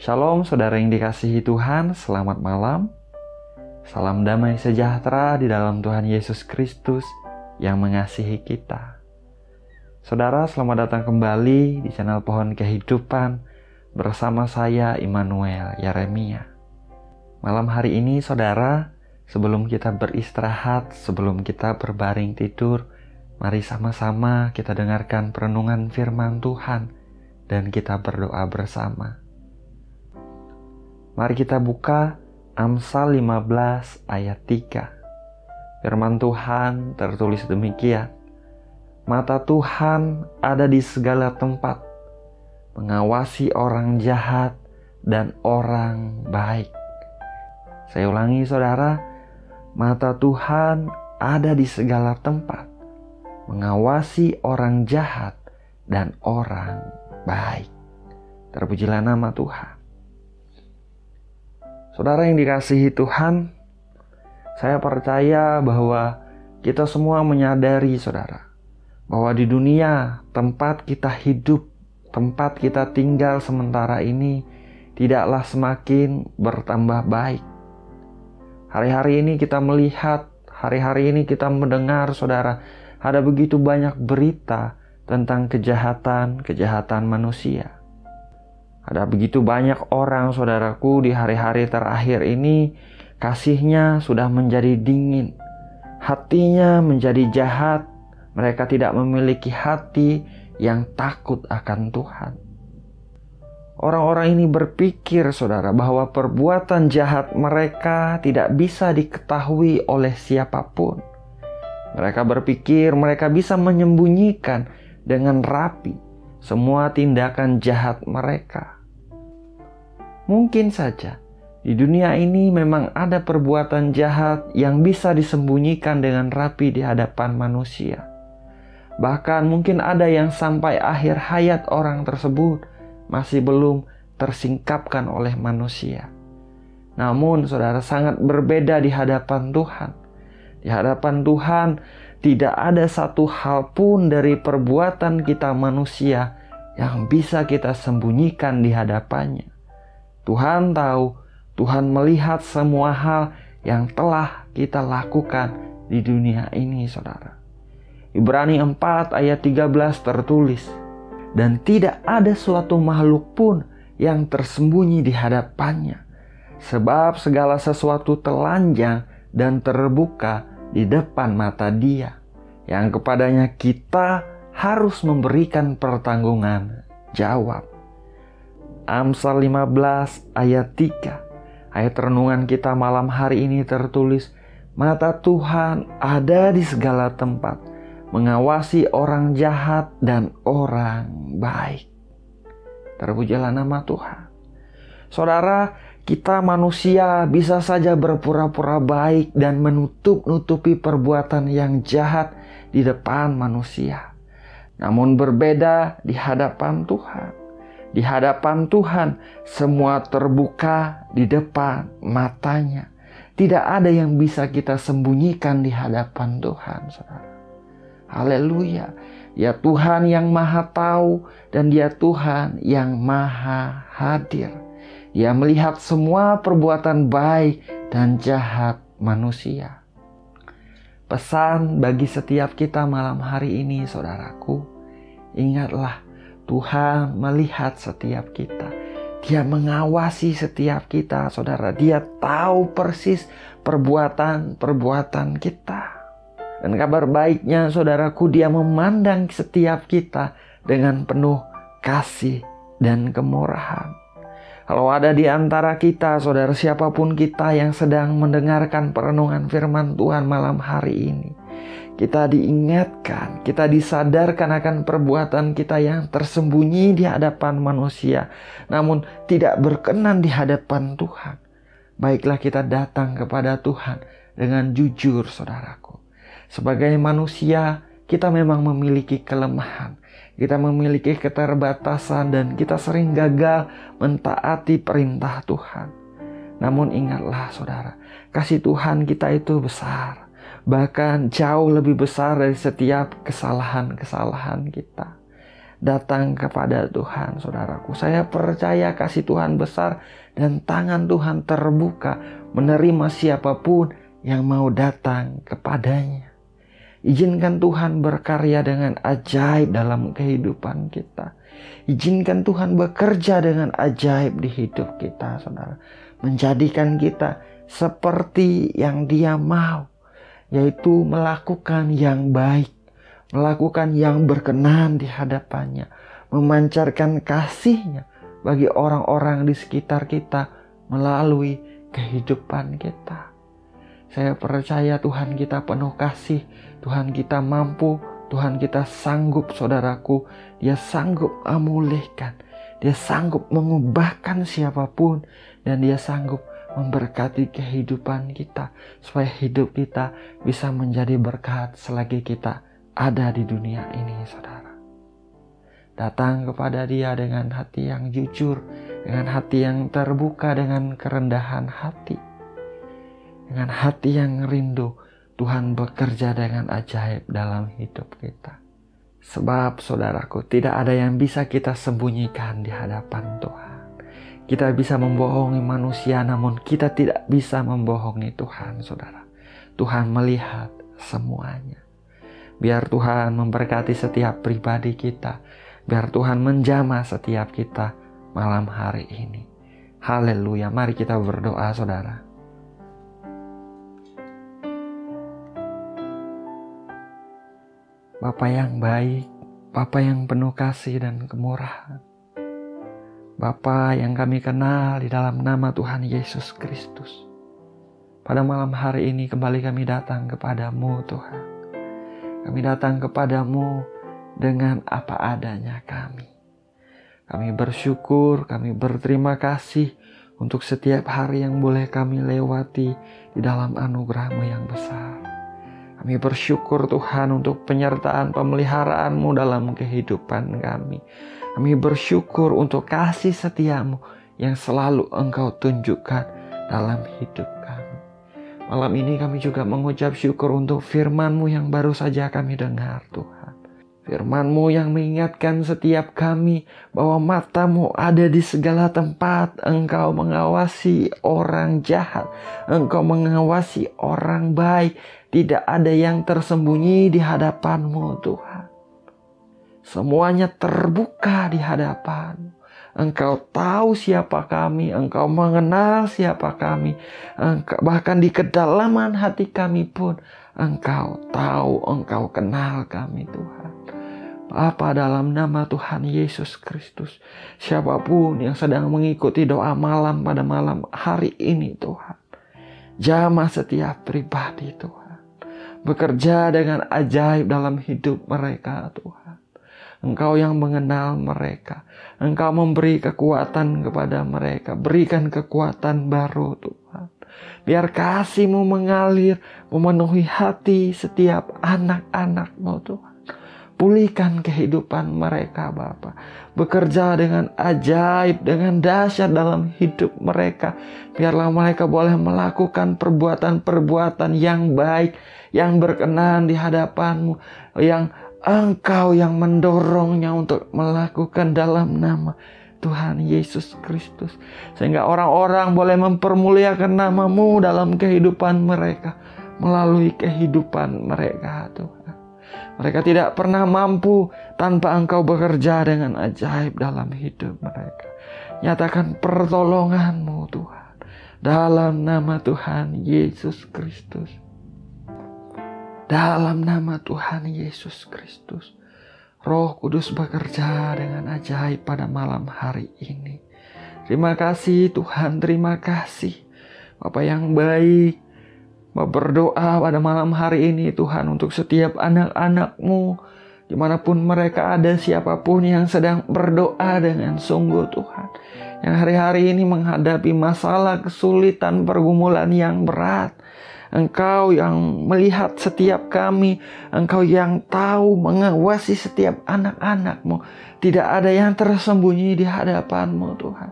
Shalom saudara yang dikasihi Tuhan, selamat malam. Salam damai sejahtera di dalam Tuhan Yesus Kristus yang mengasihi kita. Saudara, selamat datang kembali di channel Pohon Kehidupan bersama saya Immanuel Yeremia. Malam hari ini saudara, sebelum kita beristirahat, sebelum kita berbaring tidur, mari sama-sama kita dengarkan perenungan firman Tuhan dan kita berdoa bersama. Mari kita buka Amsal 15 ayat 3. Firman Tuhan tertulis demikian. Mata Tuhan ada di segala tempat, mengawasi orang jahat dan orang baik. Saya ulangi saudara, mata Tuhan ada di segala tempat, mengawasi orang jahat dan orang baik. Terpujilah nama Tuhan. Saudara yang dikasihi Tuhan, saya percaya bahwa kita semua menyadari saudara, bahwa di dunia tempat kita hidup, tempat kita tinggal sementara ini tidaklah semakin bertambah baik. Hari-hari ini kita melihat, hari-hari ini kita mendengar saudara, ada begitu banyak berita tentang kejahatan manusia. Ada begitu banyak orang saudaraku di hari-hari terakhir ini kasihnya sudah menjadi dingin. Hatinya menjadi jahat. Mereka tidak memiliki hati yang takut akan Tuhan. Orang-orang ini berpikir saudara bahwa perbuatan jahat mereka tidak bisa diketahui oleh siapapun. Mereka berpikir mereka bisa menyembunyikan dengan rapi semua tindakan jahat mereka. Mungkin saja di dunia ini memang ada perbuatan jahat yang bisa disembunyikan dengan rapi di hadapan manusia. Bahkan mungkin ada yang sampai akhir hayat orang tersebut masih belum tersingkapkan oleh manusia. Namun saudara, sangat berbeda di hadapan Tuhan. Di hadapan Tuhan tidak ada satu hal pun dari perbuatan kita manusia yang bisa kita sembunyikan di hadapannya. Tuhan tahu, Tuhan melihat semua hal yang telah kita lakukan di dunia ini saudara. Ibrani 4 ayat 13 tertulis, dan tidak ada suatu makhluk pun yang tersembunyi di hadapannya, sebab segala sesuatu telanjang dan terbuka di depan mata Dia, yang kepadanya kita harus memberikan pertanggungan jawab. Amsal 15 ayat 3. Ayat renungan kita malam hari ini tertulis, mata Tuhan ada di segala tempat, mengawasi orang jahat dan orang baik. Terpujilah nama Tuhan. Saudara, kita manusia bisa saja berpura-pura baik dan menutup-nutupi perbuatan yang jahat di depan manusia. Namun berbeda di hadapan Tuhan. Di hadapan Tuhan semua terbuka di depan matanya. Tidak ada yang bisa kita sembunyikan di hadapan Tuhan, saudara. Haleluya. Dia Tuhan yang maha tahu dan Dia Tuhan yang maha hadir. Dia melihat semua perbuatan baik dan jahat manusia. Pesan bagi setiap kita malam hari ini saudaraku, ingatlah Tuhan melihat setiap kita. Dia mengawasi setiap kita saudara. Dia tahu persis perbuatan-perbuatan kita. Dan kabar baiknya saudaraku, Dia memandang setiap kita dengan penuh kasih dan kemurahan. Kalau ada di antara kita saudara, siapapun kita yang sedang mendengarkan perenungan firman Tuhan malam hari ini, kita diingatkan, kita disadarkan akan perbuatan kita yang tersembunyi di hadapan manusia, namun tidak berkenan di hadapan Tuhan. Baiklah kita datang kepada Tuhan dengan jujur saudaraku. Sebagai manusia, kita memang memiliki kelemahan. Kita memiliki keterbatasan dan kita sering gagal mentaati perintah Tuhan. Namun ingatlah saudara, kasih Tuhan kita itu besar. Bahkan jauh lebih besar dari setiap kesalahan-kesalahan kita. datang kepada Tuhan, saudaraku. Saya percaya kasih Tuhan besar dan tangan Tuhan terbuka menerima siapapun yang mau datang kepadanya. Izinkan Tuhan berkarya dengan ajaib dalam kehidupan kita. Izinkan Tuhan bekerja dengan ajaib di hidup kita, saudara. Menjadikan kita seperti yang Dia mau, yaitu melakukan yang baik, melakukan yang berkenan di hadapannya, memancarkan kasih-Nya bagi orang-orang di sekitar kita melalui kehidupan kita. Saya percaya Tuhan kita penuh kasih, Tuhan kita mampu, Tuhan kita sanggup, saudaraku. Dia sanggup memulihkan, Dia sanggup mengubahkan siapapun, dan Dia sanggup memberkati kehidupan kita, supaya hidup kita bisa menjadi berkat selagi kita ada di dunia ini, saudara. Datang kepada Dia dengan hati yang jujur, dengan hati yang terbuka, dengan kerendahan hati, dengan hati yang rindu. Tuhan bekerja dengan ajaib dalam hidup kita. Sebab, saudaraku, tidak ada yang bisa kita sembunyikan di hadapan Tuhan. Kita bisa membohongi manusia, namun kita tidak bisa membohongi Tuhan, saudara. Tuhan melihat semuanya. Biar Tuhan memberkati setiap pribadi kita. Biar Tuhan menjamah setiap kita malam hari ini. Haleluya. Mari kita berdoa, saudara. Bapa yang baik, Bapa yang penuh kasih dan kemurahan, Bapa yang kami kenal di dalam nama Tuhan Yesus Kristus. Pada malam hari ini kembali kami datang kepadamu, Tuhan. Kami datang kepadamu dengan apa adanya kami. Kami bersyukur, kami berterima kasih untuk setiap hari yang boleh kami lewati di dalam anugerah-Mu yang besar. Kami bersyukur Tuhan untuk penyertaan pemeliharaan-Mu dalam kehidupan kami. Kami bersyukur untuk kasih setia-Mu yang selalu Engkau tunjukkan dalam hidup kami. Malam ini kami juga mengucap syukur untuk firman-Mu yang baru saja kami dengar, Tuhan. Firman-Mu yang mengingatkan setiap kami bahwa mata-Mu ada di segala tempat. Engkau mengawasi orang jahat, Engkau mengawasi orang baik. Tidak ada yang tersembunyi di hadapan-Mu, Tuhan. Semuanya terbuka di hadapan-Mu. Engkau tahu siapa kami, Engkau mengenal siapa kami. Bahkan di kedalaman hati kami pun Engkau tahu, Engkau kenal kami, Tuhan. Bapa, dalam nama Tuhan Yesus Kristus, siapapun yang sedang mengikuti doa malam pada malam hari ini, Tuhan, jamah setiap pribadi, Tuhan. Bekerja dengan ajaib dalam hidup mereka, Tuhan. Engkau yang mengenal mereka. Engkau memberi kekuatan kepada mereka. Berikan kekuatan baru, Tuhan. Biar kasih-Mu mengalir, memenuhi hati setiap anak-anak-Mu, Tuhan. Pulihkan kehidupan mereka, Bapa. Bekerja dengan ajaib, dengan dahsyat dalam hidup mereka. Biarlah mereka boleh melakukan perbuatan-perbuatan yang baik, yang berkenan di hadapan-Mu, yang Engkau yang mendorongnya untuk melakukan dalam nama Tuhan Yesus Kristus. Sehingga orang-orang boleh mempermuliakan nama-Mu dalam kehidupan mereka, melalui kehidupan mereka, Tuhan. Mereka tidak pernah mampu tanpa Engkau bekerja dengan ajaib dalam hidup mereka. Nyatakan pertolongan-Mu, Tuhan, dalam nama Tuhan Yesus Kristus. Dalam nama Tuhan Yesus Kristus, Roh Kudus bekerja dengan ajaib pada malam hari ini. Terima kasih Tuhan, terima kasih Bapa yang baik. Berdoa pada malam hari ini, Tuhan, untuk setiap anak-anak-Mu, dimanapun mereka ada, siapapun yang sedang berdoa dengan sungguh, Tuhan, yang hari-hari ini menghadapi masalah, kesulitan, pergumulan yang berat. Engkau yang melihat setiap kami, Engkau yang tahu mengawasi setiap anak-anak-Mu. Tidak ada yang tersembunyi di hadapan-Mu, Tuhan.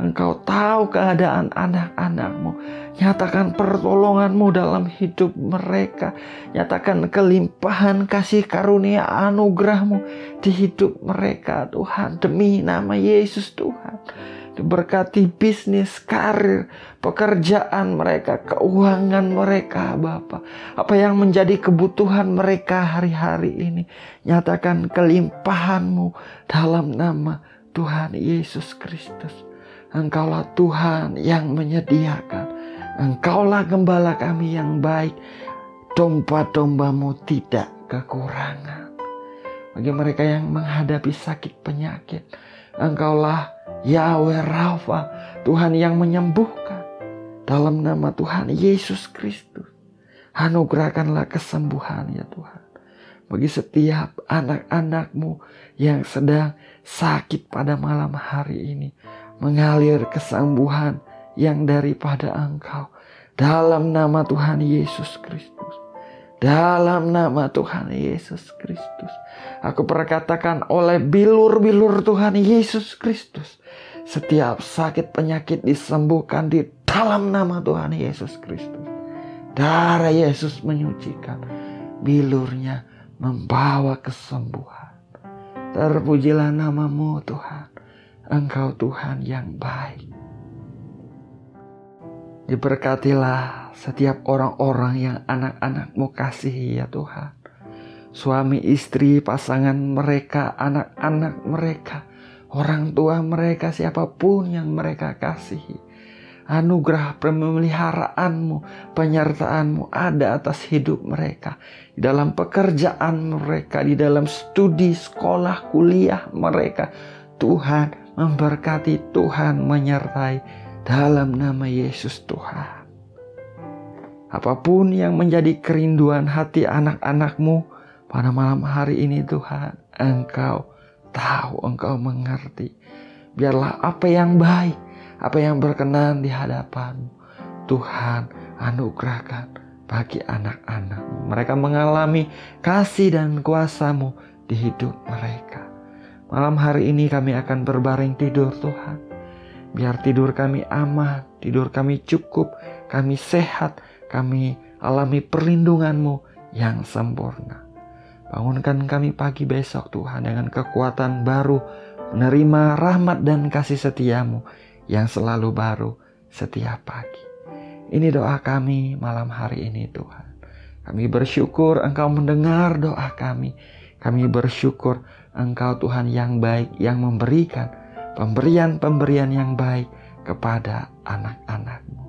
Engkau tahu keadaan anak-anak-Mu. Nyatakan pertolongan-Mu dalam hidup mereka. Nyatakan kelimpahan kasih karunia anugerah-Mu di hidup mereka Tuhan. Demi nama Yesus Tuhan. Diberkati bisnis, karir, pekerjaan mereka, keuangan mereka Bapa. Apa yang menjadi kebutuhan mereka hari-hari ini. Nyatakan kelimpahan-Mu dalam nama Tuhan Yesus Kristus. Engkaulah Tuhan yang menyediakan. Engkaulah gembala kami yang baik. Domba-domba-Mu tidak kekurangan. Bagi mereka yang menghadapi sakit penyakit, Engkaulah Yahweh Rafa, Tuhan yang menyembuhkan. Dalam nama Tuhan Yesus Kristus, anugerahkanlah kesembuhan ya Tuhan. Bagi setiap anak-anak-Mu yang sedang sakit pada malam hari ini, mengalir kesembuhan yang daripada Engkau. Dalam nama Tuhan Yesus Kristus. Dalam nama Tuhan Yesus Kristus. Aku perkatakan oleh bilur-bilur Tuhan Yesus Kristus. Setiap sakit penyakit disembuhkan di dalam nama Tuhan Yesus Kristus. Darah Yesus menyucikan. Bilurnya membawa kesembuhan. Terpujilah nama-Mu Tuhan. Engkau Tuhan yang baik. Diberkatilah setiap orang-orang yang anak-anak-Mu kasihi ya Tuhan. Suami istri, pasangan mereka, anak-anak mereka, orang tua mereka, siapapun yang mereka kasihi. Anugerah pemeliharaan-Mu, penyertaan-Mu ada atas hidup mereka. Di dalam pekerjaan mereka, di dalam studi, sekolah, kuliah mereka. Tuhan memberkati, Tuhan menyertai dalam nama Yesus Tuhan. Apapun yang menjadi kerinduan hati anak-anak-Mu pada malam hari ini Tuhan, Engkau tahu, Engkau mengerti. Biarlah apa yang baik, apa yang berkenan di hadapan-Mu, Tuhan anugerahkan bagi anak-anak-Mu. Mereka mengalami kasih dan kuasa-Mu di hidup mereka. Malam hari ini kami akan berbaring tidur Tuhan. Biar tidur kami aman, tidur kami cukup, kami sehat, kami alami perlindungan-Mu yang sempurna. Bangunkan kami pagi besok Tuhan dengan kekuatan baru, menerima rahmat dan kasih setia-Mu yang selalu baru setiap pagi. Ini doa kami malam hari ini Tuhan. Kami bersyukur Engkau mendengar doa kami. Kami bersyukur Engkau Tuhan yang baik, yang memberikan pemberian-pemberian yang baik kepada anak-anak-Mu.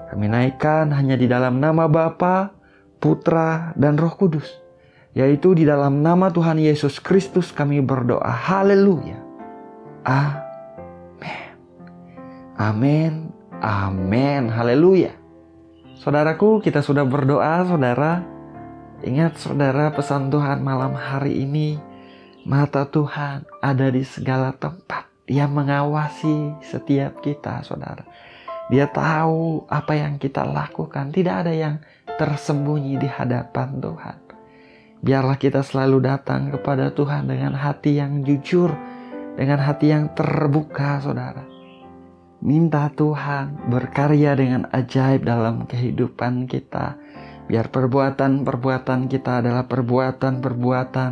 Kami naikkan hanya di dalam nama Bapa, Putra, dan Roh Kudus. Yaitu di dalam nama Tuhan Yesus Kristus kami berdoa. Haleluya. Amin. Amin. Amin. Haleluya. Saudaraku, kita sudah berdoa, saudara. Ingat saudara, pesan Tuhan malam hari ini. Mata Tuhan ada di segala tempat. Dia mengawasi setiap kita, saudara. Dia tahu apa yang kita lakukan. Tidak ada yang tersembunyi di hadapan Tuhan. Biarlah kita selalu datang kepada Tuhan dengan hati yang jujur, dengan hati yang terbuka, saudara. Minta Tuhan berkarya dengan ajaib dalam kehidupan kita. Biar perbuatan-perbuatan kita adalah perbuatan-perbuatan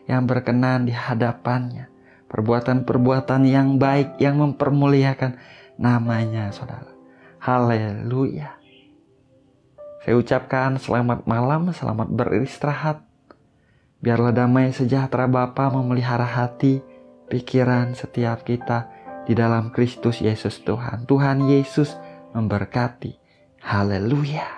yang berkenan di hadapannya. Perbuatan-perbuatan yang baik, yang mempermuliakan namanya, saudara. Haleluya. Saya ucapkan selamat malam, selamat beristirahat. Biarlah damai sejahtera Bapa memelihara hati, pikiran setiap kita di dalam Kristus Yesus Tuhan. Tuhan Yesus memberkati. Haleluya.